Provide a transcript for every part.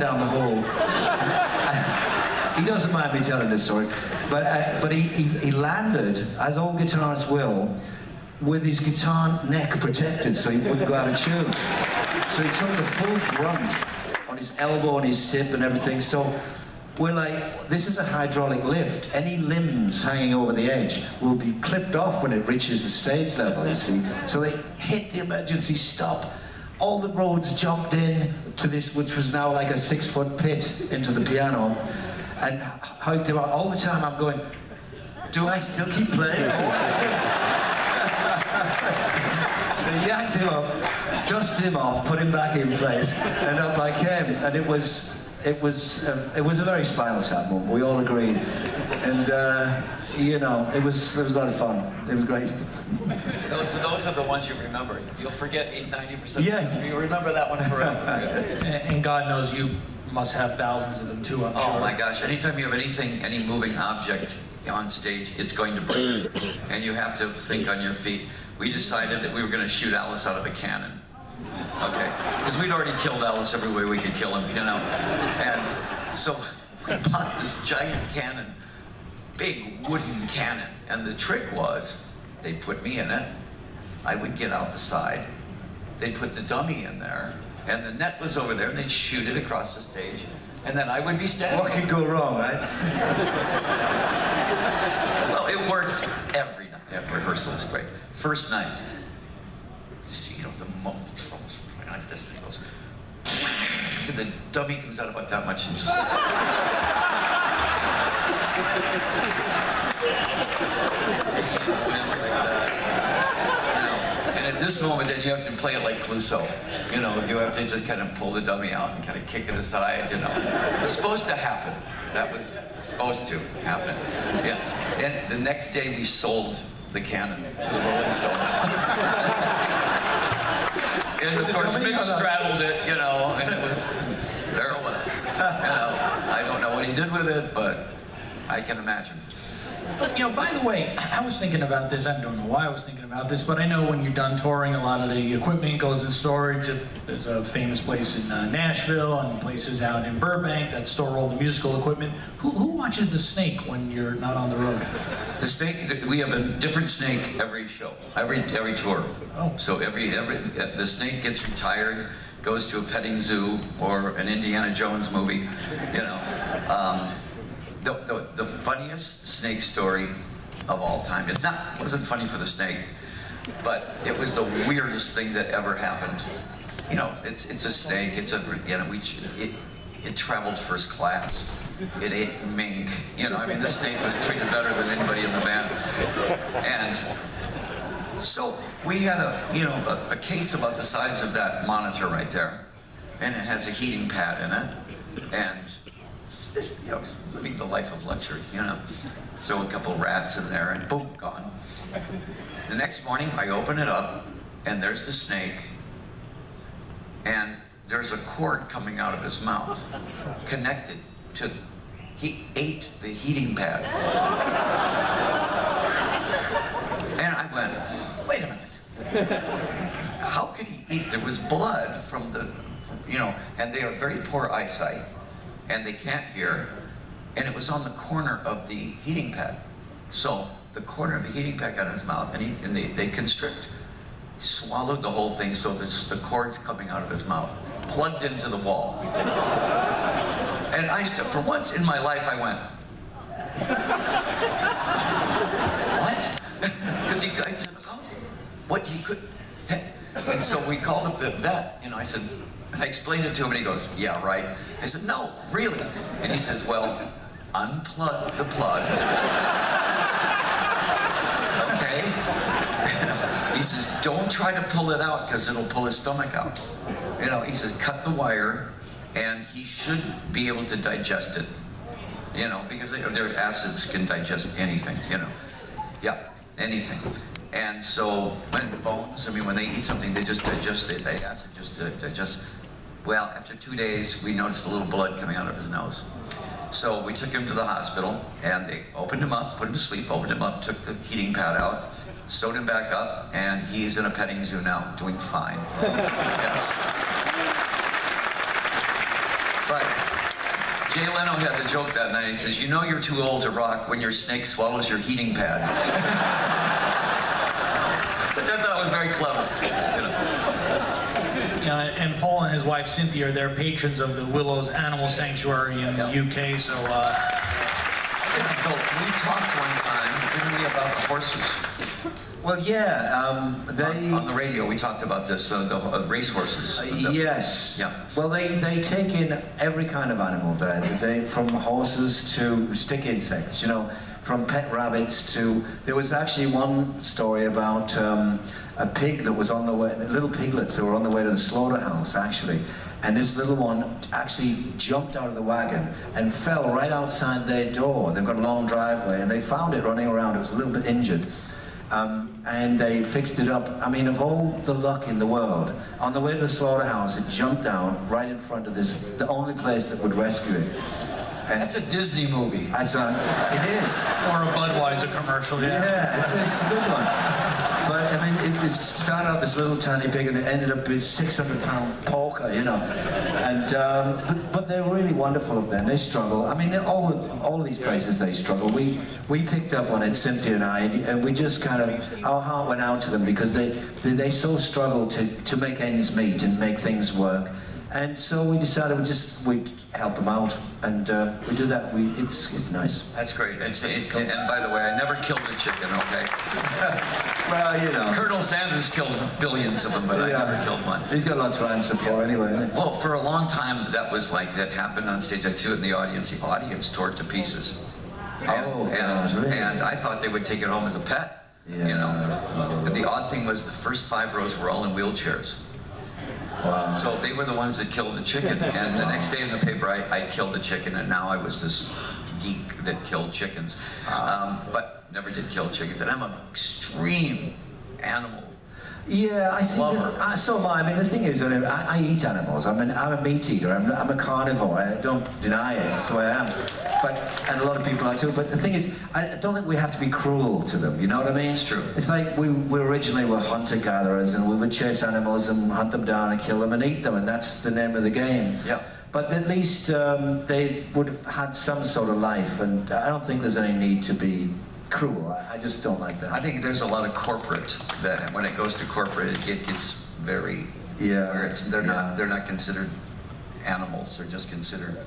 down the hole. He doesn't mind me telling this story, but he landed, as all guitarists will, with his guitar neck protected so he wouldn't go out of tune. So he took the full brunt on his elbow and his hip and everything. So we're like, this is a hydraulic lift. Any limbs hanging over the edge will be clipped off when it reaches the stage level, you see. So they hit the emergency stop. All the roads jumped in to this, which was now like a 6-foot pit into the piano. And hiked him out. All the time I'm going, do I still keep playing? They yacked him up, dusted him off, put him back in place, and up I came. And it was a very Spinal Tap moment. We all agreed, and you know, it was a lot of fun. It was great. Those are the ones you remember. You'll forget 90%. Yeah, you remember that one forever. And God knows you must have thousands of them too, I'm sure. Oh my gosh, anytime you have anything, any moving object on stage, it's going to break. And you have to think on your feet. We decided that we were going to shoot Alice out of a cannon. Okay? Because we'd already killed Alice every way we could kill him, you know? And so we bought this giant cannon, big wooden cannon. And the trick was, they'd put me in it, I would get out the side, they'd put the dummy in there, and the net was over there, and they'd shoot it across the stage, and then I would be standing. What could go wrong, right? Well, it worked every night. Yeah, rehearsal was great. First night, you see, you know, the drums going on this, and it goes, and the dummy comes out about that much, and just. At this moment, then you have to play it like Clouseau. You know, you have to just kind of pull the dummy out and kind of kick it aside, you know. It was supposed to happen. That was supposed to happen. Yeah. And the next day, we sold the cannon to the Rolling Stones. And of course, Mick straddled it, you know, and it was, there it was. You know, I don't know what he did with it, but I can imagine. But, you know, by the way, I was thinking about this. I don't know why I was thinking about this, but I know when you're done touring, a lot of the equipment goes in storage. There's a famous place in Nashville and places out in Burbank that store all the musical equipment. Who watches the snake when you're not on the road? The snake, we have a different snake every show, every tour. Oh. So the snake gets retired, goes to a petting zoo or an Indiana Jones movie, you know. The funniest snake story of all time. It wasn't funny for the snake, but it was the weirdest thing that ever happened. You know, it's a snake. It's a, you know, it traveled first class. It ate mink. You know, I mean, the snake was treated better than anybody in the band. And so we had a case about the size of that monitor right there, and it has a heating pad in it, and this, you know, he's living the life of luxury, you know. Throw a couple rats in there and boom, gone. The next morning, I open it up, and there's the snake, and there's a cord coming out of his mouth, connected to, he ate the heating pad. And I went, wait a minute. How could he eat? There was blood from the, you know, and they are very poor eyesight, and they can't hear, and it was on the corner of the heating pad. So the corner of the heating pad got in his mouth, and they constrict. He swallowed the whole thing, so there's just the cords coming out of his mouth, plugged into the wall. And for once in my life, I went, what? Because I said, oh, what, he could, and so we called up the vet, you know, I said, and I explained it to him, and he goes, yeah, right. I said, no, really? And he says, well, unplug the plug. Okay? He says, don't try to pull it out, because it'll pull his stomach out. You know, he says, cut the wire, and he should be able to digest it. You know, because their acids can digest anything, you know. Yeah, anything. And so, when the bones, I mean, when they eat something, they just digest it. The acid just digests. Well, after 2 days, we noticed a little blood coming out of his nose. So we took him to the hospital, and they opened him up, put him to sleep, opened him up, took the heating pad out, sewed him back up, and he's in a petting zoo now, doing fine. Yes. But Jay Leno had the joke that night. He says, "You know you're too old to rock when your snake swallows your heating pad." Which I thought was very clever. You know. And Paul and his wife Cynthia are their patrons of the Willows Animal Sanctuary in the UK. So we talked one time, didn't we, about the horses? Well, yeah, they... On the radio, we talked about this, the race horses. Yes. Yeah. Well, they take in every kind of animal there. From horses to stick insects, you know, from pet rabbits to... There was actually one story about a pig that was on the way, little piglets that were on the way to the slaughterhouse, actually. And this little one actually jumped out of the wagon and fell right outside their door. They've got a long driveway, and they found it running around. It was a little bit injured. And they fixed it up. I mean, of all the luck in the world, on the way to the slaughterhouse, it jumped down right in front of the only place that would rescue it. And that's a Disney movie. It is. or a Budweiser commercial, yeah. Yeah, it's a good one. But I mean, it started out this little tiny pig, and it ended up being 600-pound polka, you know. And but they're really wonderful up there. And they struggle. I mean, all of these places they struggle. We picked up on it, Cynthia and I, and we just kind of our heart went out to them because they so struggle to make ends meet and make things work. And so we decided we'd help them out, and we do that. It's nice. That's great. And by the way, I never killed a chicken, okay? Well, you know. Colonel Sanders killed billions of them, but I never killed one. He's got a lot to answer for anyway, isn't he? Well, for a long time, that happened on stage. I threw it in the audience. The audience tore it to pieces. And I thought they would take it home as a pet, you know. But the odd thing was the first 5 rows were all in wheelchairs. Wow. So they were the ones that killed the chicken, and the next day in the paper I killed the chicken, and now I was this geek that killed chickens, but never did kill chickens. And I'm an extreme animal. Yeah, I see. So am I. I mean, the thing is, I eat animals. I'm a meat eater. I'm a carnivore. I don't deny it. That's the way I am. And a lot of people are too. But the thing is, I don't think we have to be cruel to them. You know what I mean? It's true. It's like we originally were hunter-gatherers, and we would chase animals and hunt them down and kill them and eat them, and that's the name of the game. Yeah. But at least they would have had some sort of life, and I don't think there's any need to be cruel. I just don't like that. I think there's a lot of corporate that when it goes to corporate, it gets very where they're not considered animals. They're just considered,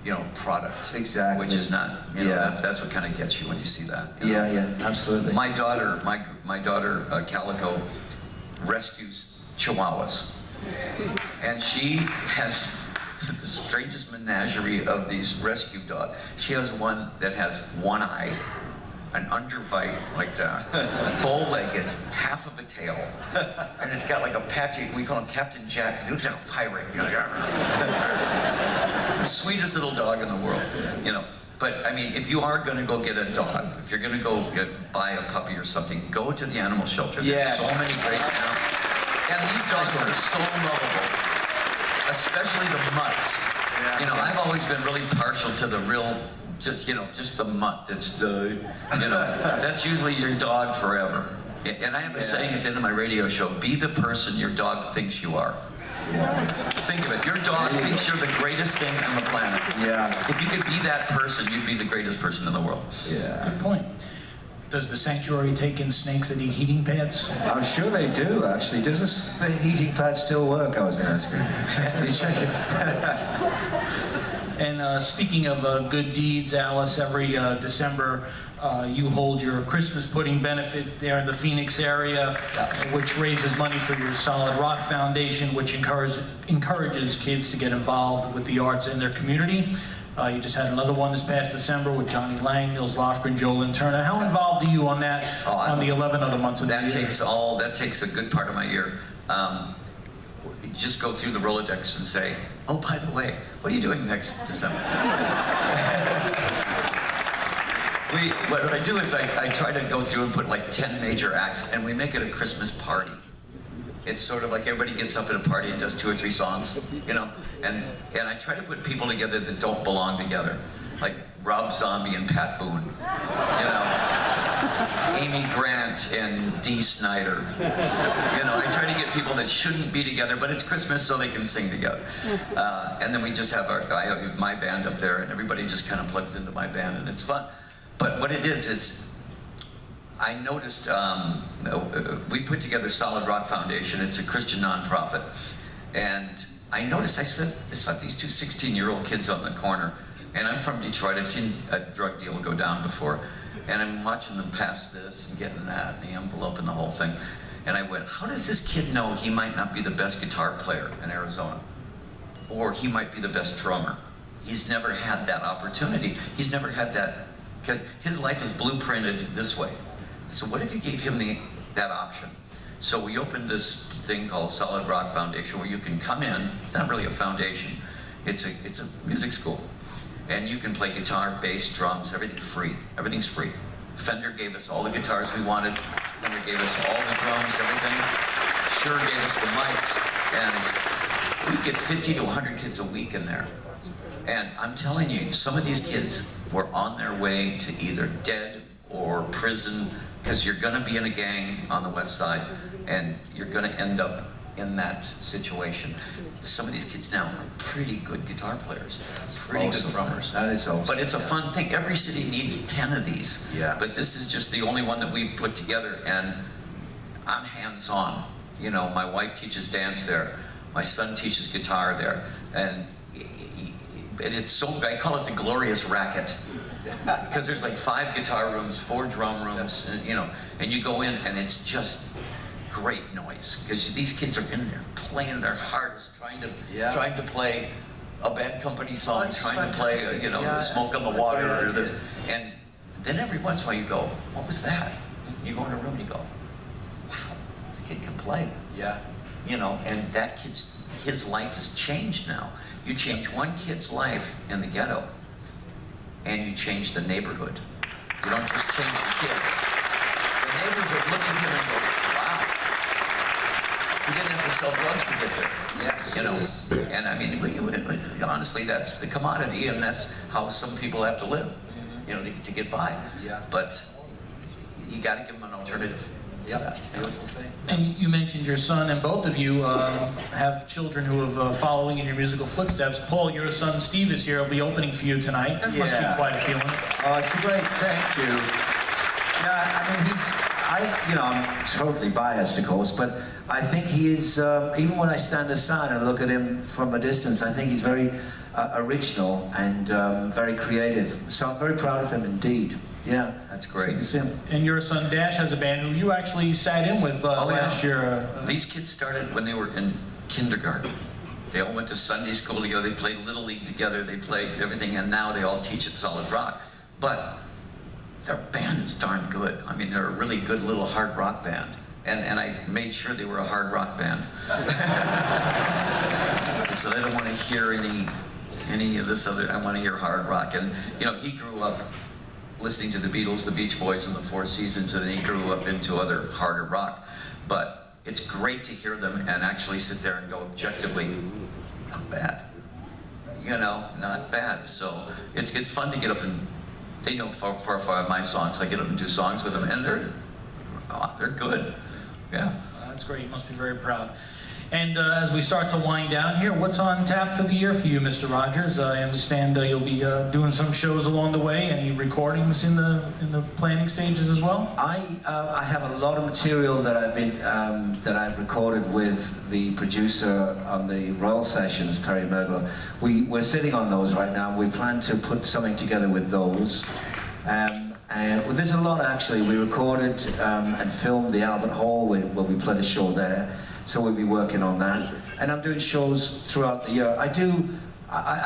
you know, product. Exactly. Which is not. You know, that's what kind of gets you when you see that. You know? Yeah, absolutely. My daughter, Calico, rescues Chihuahuas, and she has the strangest menagerie of these rescue dogs. She has one that has one eye, an underbite like that, bow-legged, half of a tail, and it's got like a patchy, we call him Captain Jack, because he looks like a pirate, you know. The sweetest little dog in the world, you know. But I mean, if you are going to go get a dog, if you're going to go buy a puppy or something, go to the animal shelter. There's so many great animals. And these dogs are so lovable, especially the mutts. You know, I've always been really partial to the real, just the mutt that's that's usually your dog forever. And I have a saying at the end of my radio show, be the person your dog thinks you are. Think of it, your dog thinks you're the greatest thing on the planet. If you could be that person, you'd be the greatest person in the world. Good point. Does the sanctuary take in snakes that eat heating pads? I'm sure they do, actually. Does the heating pad still work? I was going to ask you. Can you check it? And speaking of good deeds, Alice, every December you hold your Christmas pudding benefit there in the Phoenix area, which raises money for your Solid Rock Foundation, which encourages kids to get involved with the arts in their community. You just had another one this past December with Johnny Lang, Nils Lofgren, Joe Lynn Turner. How involved are you on that on the 11 other months of the year? That takes a good part of my year. Just go through the Rolodex and say, oh, by the way, what are you doing next December? What I do is I try to go through and put like 10 major acts, and we make it a Christmas party. It's sort of like everybody gets up at a party and does 2 or 3 songs, you know? And I try to put people together that don't belong together, like Rob Zombie and Pat Boone, you know? Amy Grant and Dee Snider. You know, I try to get people that shouldn't be together, but it's Christmas, so they can sing together. And then we just have I have my band up there, and everybody just kind of plugs into my band, and it's fun. But what it is I noticed we put together Solid Rock Foundation. It's a Christian nonprofit, and I noticed I saw these two 16-year-old kids on the corner, and I'm from Detroit. I've seen a drug deal go down before, and I'm watching them pass this and getting that, and the envelope and the whole thing. And I went, how does this kid know he might not be the best guitar player in Arizona? Or he might be the best drummer? He's never had that opportunity. He's never had that, because his life is blueprinted this way. So what if you gave him that option? So we opened this thing called Solid Rock Foundation, where you can come in. It's not really a foundation. It's a music school. And you can play guitar, bass, drums, everything free. Everything's free. Fender gave us all the guitars we wanted. Fender gave us all the drums, everything. Shure gave us the mics. And we get 50 to 100 kids a week in there. And I'm telling you, some of these kids were on their way to either dead or prison, because you're going to be in a gang on the west side, and you're going to end up in that situation. Some of these kids now are pretty good guitar players, pretty good drummers. That is awesome. But it's a fun thing. Every city needs 10 of these. Yeah. But this is just the only one that we've put together, and I'm hands-on. You know, my wife teaches dance there. My son teaches guitar there. And it's so, I call it the glorious racket. Because there's like 5 guitar rooms, 4 drum rooms, and, you know, and you go in and it's just great noise, because these kids are in there playing their hardest, trying to play a Bad Company song, trying to play, you know, the Smoke on the Water or this, and then every once in a while you go, what was that? You go in a room and you go, wow, this kid can play. Yeah. You know, and that his life has changed now. You change one kid's life in the ghetto, and you change the neighborhood. You don't just change the kid. The neighborhood looks at him and goes, wow, he didn't have to sell drugs to get there. Yes. You know, and I mean, honestly, that's the commodity, and that's how some people have to live, you know, to get by. Yeah. But you got to give them an alternative. Yeah, beautiful thing. And you mentioned your son, and both of you have children who have following in your musical footsteps. Paul, your son Steve is here. He'll be opening for you tonight. That must be quite a feeling. Oh, it's a great, thank you. Yeah, I mean, I'm totally biased, of course, but I think he is, even when I stand aside and look at him from a distance, I think he's very original and very creative. So I'm very proud of him indeed. Yeah, that's great. And your son Dash has a band who you actually sat in with last year. These kids started when they were in kindergarten. They all went to Sunday school together. They played Little League together. They played everything, and now they all teach at Solid Rock. But their band is darn good. I mean, they're a really good little hard rock band. And I made sure they were a hard rock band. So they don't want to hear any of this other. I want to hear hard rock. And you know, he grew up listening to the Beatles, the Beach Boys, and the Four Seasons, and then he grew up into other harder rock. But it's great to hear them and actually sit there and go objectively, not bad. You know, not bad. So it's fun to get up and, they know 4 or 5 of my songs. I get up and do songs with them, and they're good. Yeah. That's great. You must be very proud. And as we start to wind down here, what's on tap for the year for you, Mr. Rodgers? I understand you'll be doing some shows along the way. Any recordings in the planning stages as well? I have a lot of material that I've recorded with the producer on the Royal Sessions, Perry Mergler. We're sitting on those right now. We plan to put something together with those. And there's a lot actually. We recorded and filmed the Albert Hall where we played a show there. So we'll be working on that. And I'm doing shows throughout the year. I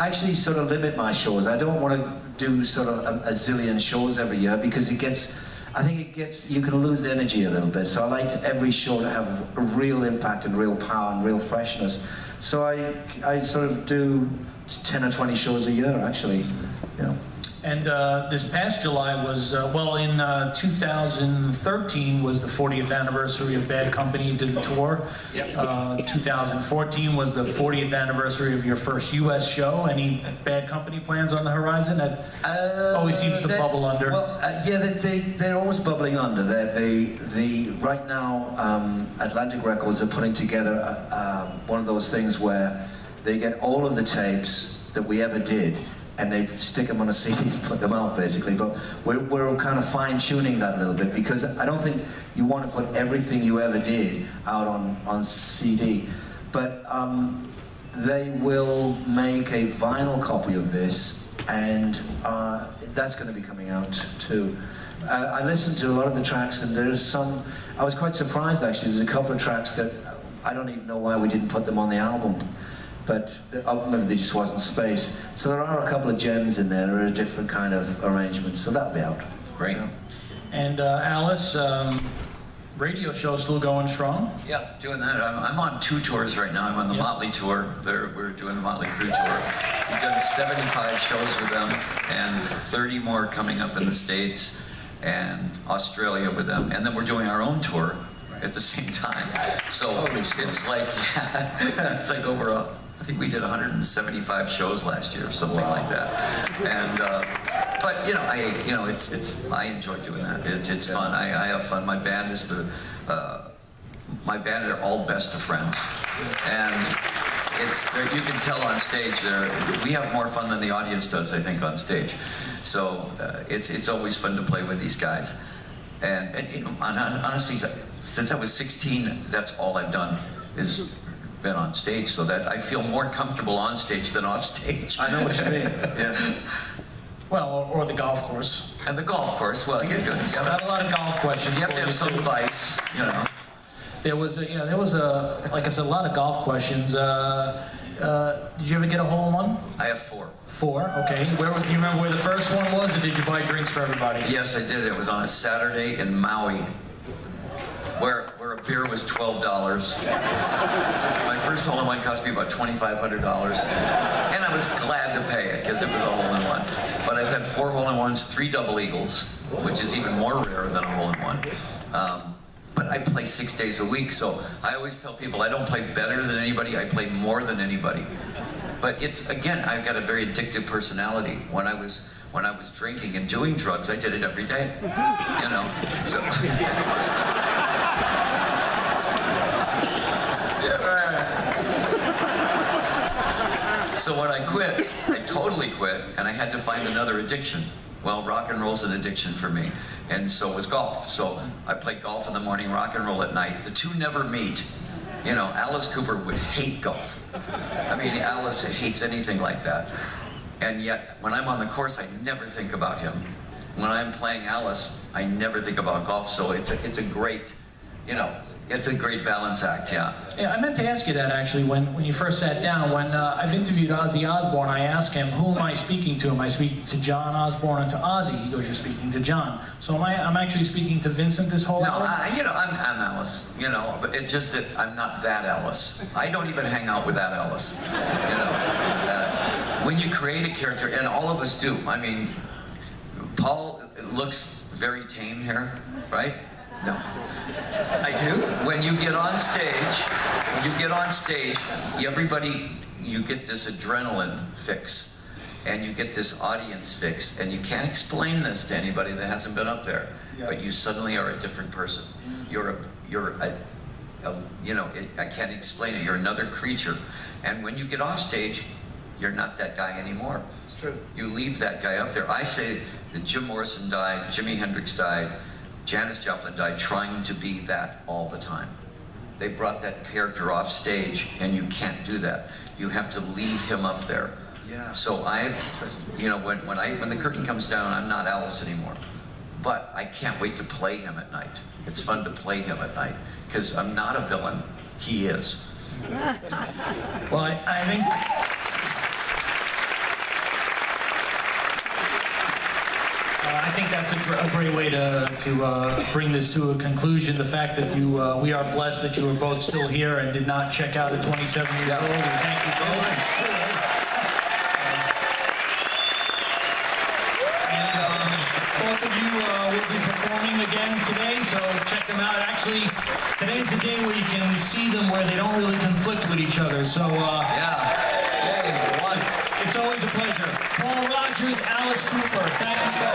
actually sort of limit my shows. I don't want to do sort of a zillion shows every year, because you can lose energy a little bit. So I like every show to have a real impact and real power and real freshness. So I sort of do 10 or 20 shows a year, actually. You know. And this past July was, well, in 2013 was the 40th anniversary of Bad Company, did the tour. Yep. 2014 was the 40th anniversary of your first U.S. show. Any Bad Company plans on the horizon? That always seems to bubble under. Well, yeah, they're always bubbling under. Right now, Atlantic Records are putting together one of those things where they get all of the tapes that we ever did, and they stick them on a CD and put them out, basically. But we're kind of fine-tuning that a little bit, because I don't think you want to put everything you ever did out on CD. But they will make a vinyl copy of this, and that's going to be coming out too. I listened to a lot of the tracks, and there's some, I was quite surprised actually. There's a couple of tracks that I don't even know why we didn't put them on the album. But ultimately there just wasn't space. So there are a couple of gems in there. There are different kind of arrangements. So that'll be out. Great. Yeah. And Alice, radio show still going strong? Yeah, doing that. I'm on 2 tours right now. I'm on the Motley tour. We're doing the Motley Crue tour. We've done 75 shows with them, and 30 more coming up in the States and Australia with them. And then we're doing our own tour at the same time. So it's like, yeah, it's like over I think we did 175 shows last year, or something like that. And but I enjoy doing that. It's fun. I have fun. My band is my band are all best of friends, and you can tell on stage we have more fun than the audience does, I think, on stage. So it's always fun to play with these guys. And honestly, since I was 16, that's all I've done is been on stage, so that I feel more comfortable on stage than off stage. I know what you mean. Yeah. Well, or the golf course. And the golf course. Well, you're good. Got a lot of golf questions. You have to have some vice, you know. There was like I said, a lot of golf questions. Did you ever get a hole in one? I have 4. 4, okay. Do you remember where the first one was, or did you buy drinks for everybody? Yes, I did. It was on a Saturday in Maui, where a beer was $12. My first hole-in-one cost me about $2,500, and I was glad to pay it because it was a hole-in-one. But I've had 4 hole-in-ones, 3 double eagles, which is even more rare than a hole-in-one. But I play 6 days a week, so I always tell people I don't play better than anybody, I play more than anybody. But it's, again, I've got a very addictive personality. When I was drinking and doing drugs, I did it every day, you know. So. So when I quit, I totally quit, and I had to find another addiction. Well, rock and roll's an addiction for me, and so was golf. So I played golf in the morning, rock and roll at night. The two never meet. You know, Alice Cooper would hate golf. I mean, Alice hates anything like that. And yet, when I'm on the course, I never think about him. When I'm playing Alice, I never think about golf. So it's a great, you know, it's a great balance act, yeah. Yeah, I meant to ask you that actually when you first sat down. When I've interviewed Ozzy Osbourne, I asked him, who am I speaking to? Am I speaking to John Osbourne and to Ozzy? He goes, you're speaking to John. So I'm actually speaking to Vincent this whole hour? No, you know, I'm Alice, you know, but it's just that I'm not that Alice. I don't even hang out with that Alice, you know. When you create a character, and all of us do, I mean, Paul looks very tame here, right? No. I do? When you get on stage, everybody, you get this adrenaline fix, and you get this audience fix, and you can't explain this to anybody that hasn't been up there, but you suddenly are a different person. You're a you know, I can't explain it. You're another creature, and when you get off stage, you're not that guy anymore. It's true. You leave that guy up there. I say that Jim Morrison died, Jimi Hendrix died, Janis Joplin died trying to be that all the time. They brought that character off stage, and you can't do that. You have to leave him up there. Yeah. So you know, when the curtain comes down, I'm not Alice anymore. But I can't wait to play him at night. It's fun to play him at night, because I'm not a villain. He is. Well, I think... I think that's a great way to bring this to a conclusion. The fact that we are blessed that you are both still here and did not check out at 27 years old. And thank you both. them out. Actually, today's the day where you can see them where they don't really conflict with each other. So, yeah. Yay, once. It's always a pleasure. Paul Rodgers, Alice Cooper, thank you guys.